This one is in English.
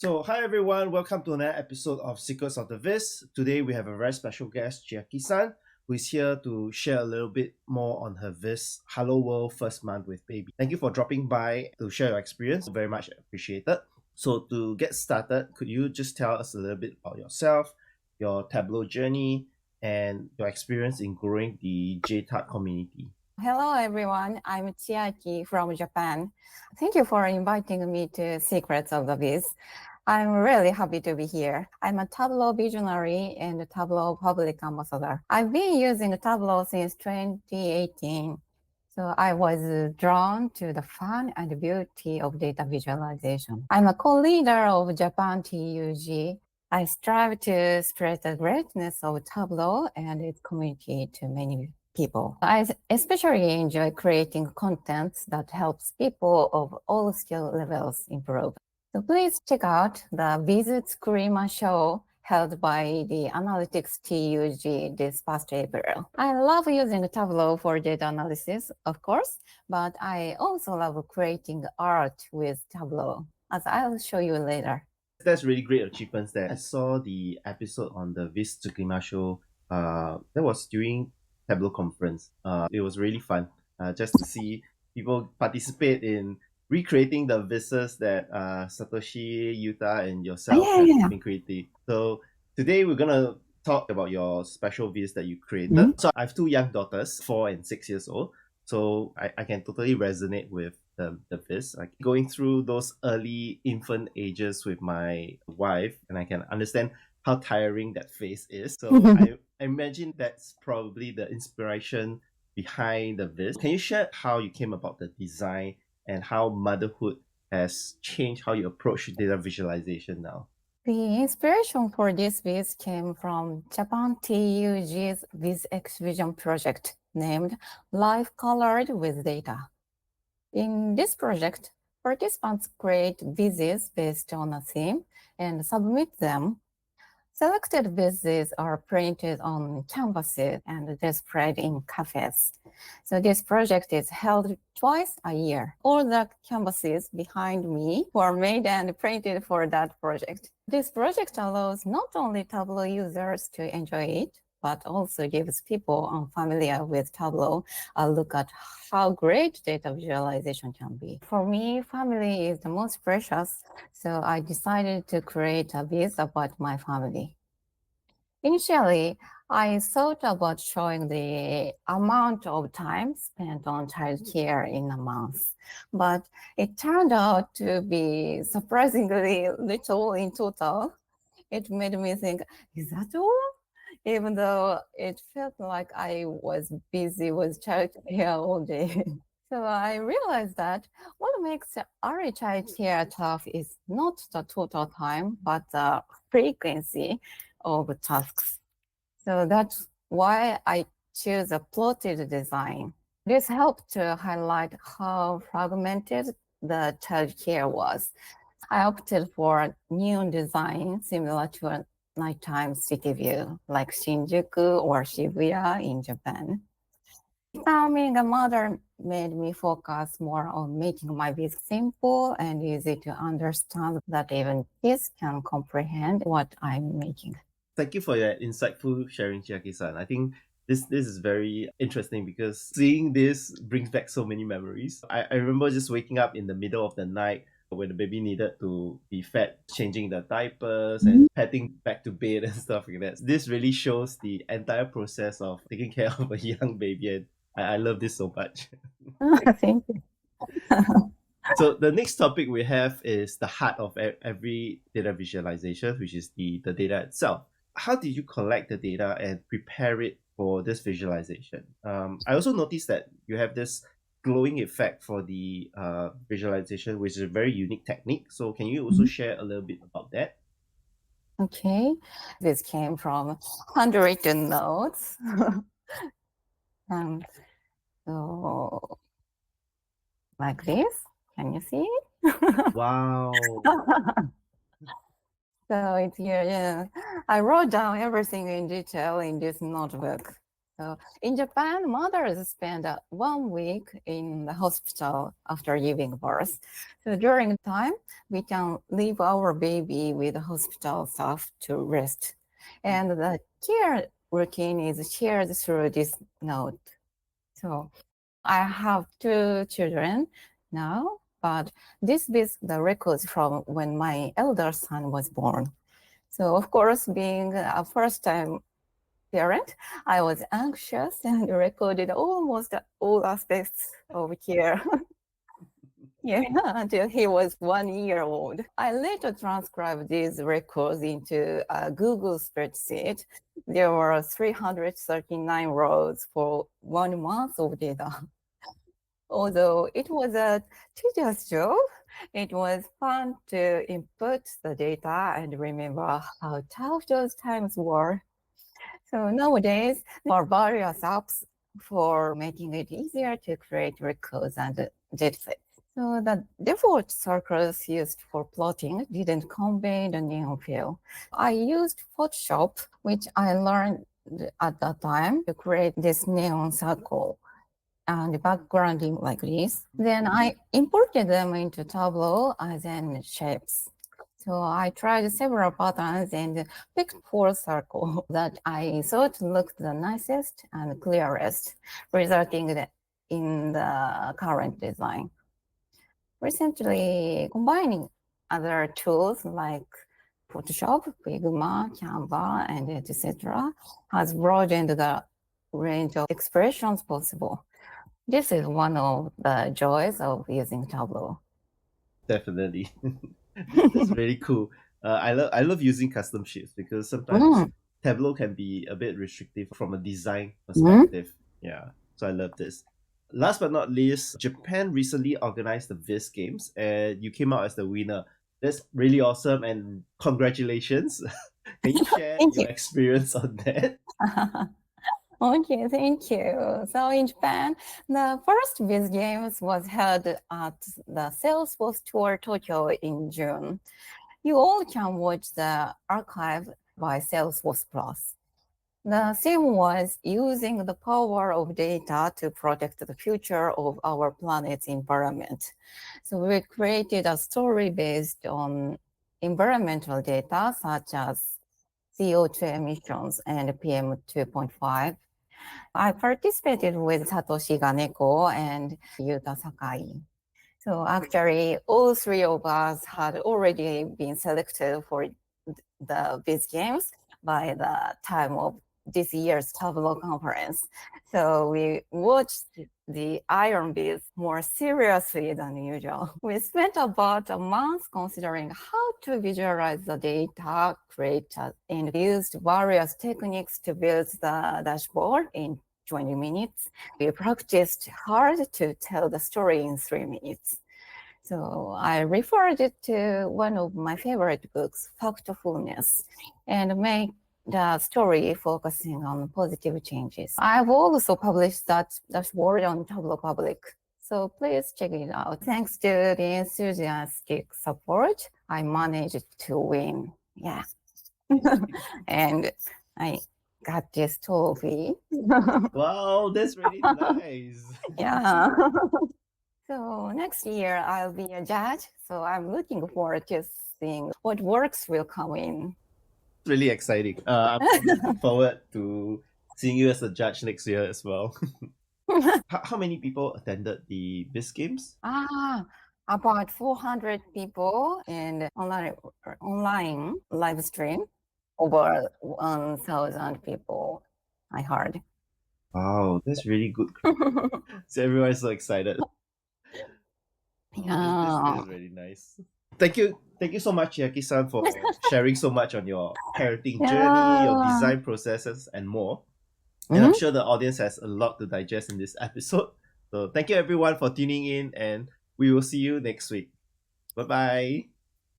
So, hi everyone, welcome to another episode of Secrets of the Viz. Today we have a very special guest, Chiaki-san, who is here to share a little bit more on her Viz Hello World first month with baby. Thank you for dropping by to share your experience. Very much appreciated. So, to get started, could you just tell us a little bit about yourself, your Tableau journey, and your experience in growing the JTAG community? Hello, everyone. I'm Chiaki from Japan. Thank you for inviting me to Secrets of the Viz. I'm really happy to be here. I'm a Tableau visionary and a Tableau public ambassador. I've been using Tableau since 2018. So I was drawn to the fun and beauty of data visualization. I'm a co-leader of Japan TUG. I strive to spread the greatness of Tableau and its community to many people. I especially enjoy creating content that helps people of all skill levels improve. So please check out the Viz Screamer show held by the Analytics TUG this past April. I love using Tableau for data analysis, of course, but I also love creating art with Tableau, as I'll show you later. That's really great achievements there. I saw the episode on the Viz Games show. That was during Tableau conference. It was really fun just to see people participate in recreating the Vizes that Satoshi, Yuta, and yourself have been creating. So today we're gonna talk about your special Viz that you created. So I have two young daughters, 4 and 6 years old. So I can totally resonate with the Viz. Like going through those early infant ages with my wife, and I can understand how tiring that phase is. So I imagine that's probably the inspiration behind the Viz. Can you share how you came about the design and how motherhood has changed how you approach data visualization now? The inspiration for this Viz came from Japan TUG's Viz Exhibition project named Life Colored with Data. In this project, participants create Vizes based on a theme and submit them. Selected Vizes are printed on canvases and displayed in cafes. So this project is held twice a year. All the canvases behind me were made and printed for that project. This project allows not only Tableau users to enjoy it, but also gives people unfamiliar with Tableau a look at how great data visualization can be. For me, family is the most precious, so I decided to create a Viz about my family. Initially, I thought about showing the amount of time spent on childcare in a month, but it turned out to be surprisingly little in total. It made me think, is that all? Even though it felt like I was busy with childcare all day. So I realized that what makes early childcare tough is not the total time, but the frequency of tasks. So that's why I choose a plotted design. This helped to highlight how fragmented the childcare was. I opted for a new design similar to a nighttime city view, like Shinjuku or Shibuya in Japan. Becoming a mother made me focus more on making my Viz simple and easy to understand that even kids can comprehend what I'm making. Thank you for your insightful sharing, Chiaki-san. I think this is very interesting because seeing this brings back so many memories. I remember just waking up in the middle of the night when the baby needed to be fed, changing the diapers and heading back to bed and stuff like that. This really shows the entire process of taking care of a young baby, and I love this so much. Thank you. So the next topic we have is the heart of every data visualization, which is the data itself. How did you collect the data and prepare it for this visualization? I also noticed that you have this glowing effect for the visualization, which is a very unique technique. So can you also share a little bit about that? Okay, this came from handwritten notes. So like this, can you see? Wow. So it's here, yeah. I wrote down everything in detail in this notebook. So in Japan, mothers spend 1 week in the hospital after giving birth. So during the time, we can leave our baby with the hospital staff to rest. And the care routine is shared through this note. So I have 2 children now, but this is the records from when my elder son was born. So of course, being a first-time parent, I was anxious and recorded almost all aspects of care. Yeah, until he was 1 year old. I later transcribed these records into a Google spreadsheet. There were 339 rows for 1 month of data. Although it was a tedious job, it was fun to input the data and remember how tough those times were. So nowadays, there are various apps for making it easier to create records and datasets. So the default circles used for plotting didn't convey the neon fill. I used Photoshop, which I learned at that time, to create this neon circle and backgrounding like this. Then I imported them into Tableau as in shapes. So I tried several patterns and picked 4 circles that I thought looked the nicest and clearest, resulting in the current design. Recently, combining other tools like Photoshop, Figma, Canva, and etc. has broadened the range of expressions possible. This is one of the joys of using Tableau. Definitely. That's really cool. I love using custom sheets because sometimes Tableau can be a bit restrictive from a design perspective. Yeah, so I love this. Last but not least, Japan recently organized the Viz Games, and you came out as the winner. That's really awesome, and congratulations! Can you share Thank your you. experience on that? Okay, thank you. So in Japan, the first Viz Games was held at the Salesforce Tour Tokyo in June. You all can watch the archive by Salesforce Plus. The theme was using the power of data to protect the future of our planet's environment. So we created a story based on environmental data such as CO2 emissions and PM 2.5. I participated with Satoshi Ganeko and Yuta Sakai. So actually, all 3 of us had already been selected for the Viz Games by the time of this year's Tableau conference. So we watched the Iron Bees more seriously than usual. We spent about a month considering how to visualize the data, and used various techniques to build the dashboard in 20 minutes. We practiced hard to tell the story in 3 minutes. So I referred it to one of my favorite books, Factfulness, and made the story focusing on positive changes. I've also published that dashboard on Tableau Public. So please check it out. Thanks to the enthusiastic support, I managed to win. Yeah. And I got this trophy. Wow, that's really nice. Yeah. So next year I'll be a judge. So I'm looking forward to seeing what works will come in. Really exciting. I'm looking forward to seeing you as a judge next year as well. How many people attended the Viz Games? About 400 people and online live stream, over 1,000 people, I heard. Wow, that's really good. So everyone's so excited. This is really nice. Thank you so much, Chiaki-san, for sharing so much on your parenting journey, your design processes, and more. And I'm sure the audience has a lot to digest in this episode. So thank you everyone for tuning in, and we will see you next week. Bye bye.